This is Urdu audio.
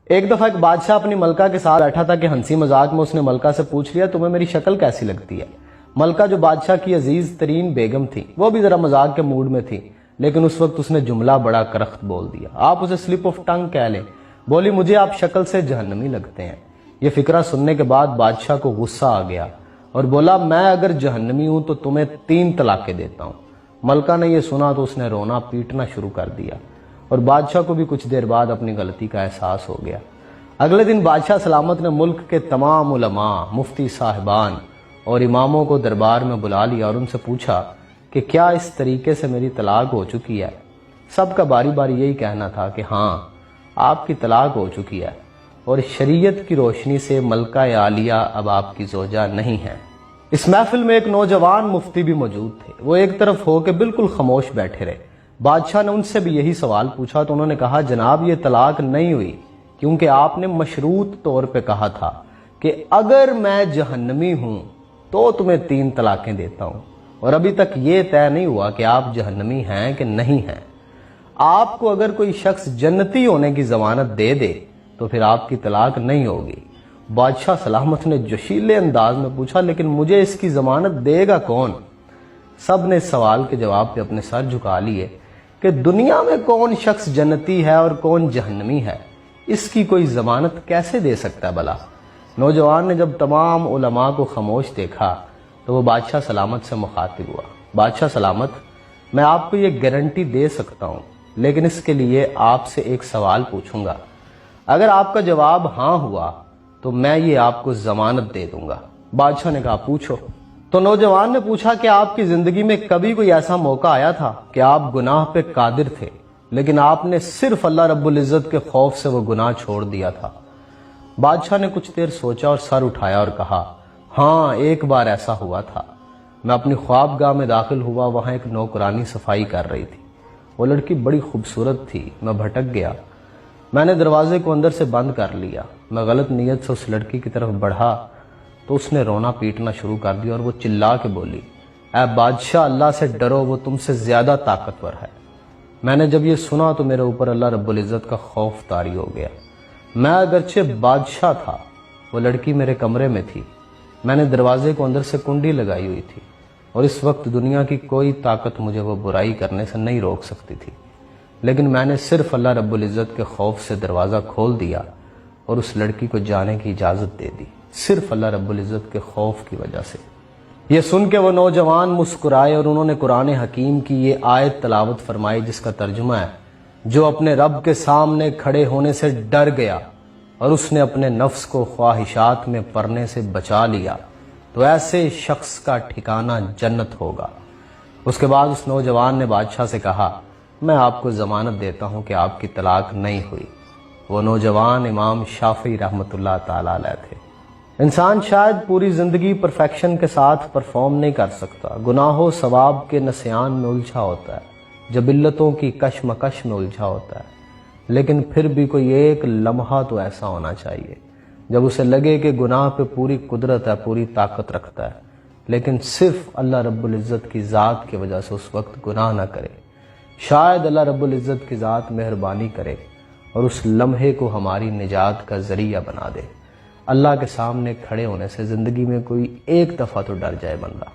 ایک دفعہ ایک بادشاہ اپنی ملکہ کے ساتھ بیٹھا تھا کہ ہنسی مذاق میں اس نے ملکہ سے پوچھ لیا تمہیں میری شکل کیسی لگتی ہے۔ ملکہ جو بادشاہ کی عزیز ترین بیگم تھی وہ بھی ذرا مذاق کے موڈ میں تھی، لیکن اس وقت اس نے جملہ بڑا کرخت بول دیا، آپ اسے سلپ آف ٹنگ کہہ لیں، بولی مجھے آپ شکل سے جہنمی لگتے ہیں۔ یہ فکرہ سننے کے بعد بادشاہ کو غصہ آ گیا اور بولا میں اگر جہنمی ہوں تو تمہیں 3 طلاقیں دیتا ہوں۔ ملکہ نے یہ سنا تو اس نے رونا پیٹنا شروع کر دیا اور بادشاہ کو بھی کچھ دیر بعد اپنی غلطی کا احساس ہو گیا۔ اگلے دن بادشاہ سلامت نے ملک کے تمام علماء، مفتی صاحبان اور اماموں کو دربار میں بلا لیا اور ان سے پوچھا کہ کیا اس طریقے سے میری طلاق ہو چکی ہے؟ سب کا باری باری یہی کہنا تھا کہ ہاں آپ کی طلاق ہو چکی ہے اور شریعت کی روشنی سے ملکہ عالیہ اب آپ کی زوجہ نہیں ہے۔ اس محفل میں ایک نوجوان مفتی بھی موجود تھے۔ وہ ایک طرف ہو کے بالکل خاموش بیٹھے رہے۔ بادشاہ نے ان سے بھی یہی سوال پوچھا تو انہوں نے کہا جناب یہ طلاق نہیں ہوئی کیونکہ آپ نے مشروط طور پہ کہا تھا کہ اگر میں جہنمی ہوں تو تمہیں 3 طلاقیں دیتا ہوں، اور ابھی تک یہ طے نہیں ہوا کہ آپ جہنمی ہیں کہ نہیں ہیں۔ آپ کو اگر کوئی شخص جنتی ہونے کی ضمانت دے دے تو پھر آپ کی طلاق نہیں ہوگی۔ بادشاہ سلامت نے جوشیلے انداز میں پوچھا لیکن مجھے اس کی ضمانت دے گا کون؟ سب نے اس سوال کے جواب پہ اپنے سر جھکا لیے کہ دنیا میں کون شخص جنتی ہے اور کون جہنمی ہے، اس کی کوئی ضمانت کیسے دے سکتا ہے بھلا؟ نوجوان نے جب تمام علماء کو خاموش دیکھا تو وہ بادشاہ سلامت سے مخاطب ہوا، بادشاہ سلامت میں آپ کو یہ گارنٹی دے سکتا ہوں لیکن اس کے لیے آپ سے ایک سوال پوچھوں گا، اگر آپ کا جواب ہاں ہوا تو میں یہ آپ کو ضمانت دے دوں گا۔ بادشاہ نے کہا پوچھو۔ تو نوجوان نے پوچھا کہ آپ کی زندگی میں کبھی کوئی ایسا موقع آیا تھا کہ آپ گناہ پہ قادر تھے لیکن آپ نے صرف اللہ رب العزت کے خوف سے وہ گناہ چھوڑ دیا تھا؟ بادشاہ نے کچھ دیر سوچا اور سر اٹھایا اور کہا ہاں ایک بار ایسا ہوا تھا۔ میں اپنی خوابگاہ میں داخل ہوا، وہاں ایک نوکرانی صفائی کر رہی تھی۔ وہ لڑکی بڑی خوبصورت تھی، میں بھٹک گیا، میں نے دروازے کو اندر سے بند کر لیا۔ میں غلط نیت سے اس لڑکی کی طرف بڑھا تو اس نے رونا پیٹنا شروع کر دیا اور وہ چلا کے بولی اے بادشاہ اللہ سے ڈرو، وہ تم سے زیادہ طاقتور ہے۔ میں نے جب یہ سنا تو میرے اوپر اللہ رب العزت کا خوف طاری ہو گیا۔ میں اگرچہ بادشاہ تھا، وہ لڑکی میرے کمرے میں تھی، میں نے دروازے کو اندر سے کنڈی لگائی ہوئی تھی اور اس وقت دنیا کی کوئی طاقت مجھے وہ برائی کرنے سے نہیں روک سکتی تھی، لیکن میں نے صرف اللہ رب العزت کے خوف سے دروازہ کھول دیا اور اس لڑکی کو جانے کی اجازت دے دی، صرف اللہ رب العزت کے خوف کی وجہ سے۔ یہ سن کے وہ نوجوان مسکرائے اور انہوں نے قرآن حکیم کی یہ آیت تلاوت فرمائی جس کا ترجمہ ہے جو اپنے رب کے سامنے کھڑے ہونے سے ڈر گیا اور اس نے اپنے نفس کو خواہشات میں پڑنے سے بچا لیا تو ایسے شخص کا ٹھکانہ جنت ہوگا۔ اس کے بعد اس نوجوان نے بادشاہ سے کہا میں آپ کو ضمانت دیتا ہوں کہ آپ کی طلاق نہیں ہوئی۔ وہ نوجوان امام شافعی رحمۃ اللہ تعالی علیہ تھے۔ انسان شاید پوری زندگی پرفیکشن کے ساتھ پرفارم نہیں کر سکتا، گناہ و ثواب کے نسیان میں الجھا ہوتا ہے، جبلتوں کی کشمکش میں الجھا ہوتا ہے، لیکن پھر بھی کوئی ایک لمحہ تو ایسا ہونا چاہیے جب اسے لگے کہ گناہ پہ پوری قدرت ہے، پوری طاقت رکھتا ہے، لیکن صرف اللہ رب العزت کی ذات کی وجہ سے اس وقت گناہ نہ کرے۔ شاید اللہ رب العزت کی ذات مہربانی کرے اور اس لمحے کو ہماری نجات کا ذریعہ بنا دے۔ اللہ کے سامنے کھڑے ہونے سے زندگی میں کوئی ایک دفعہ تو ڈر جائے بندہ۔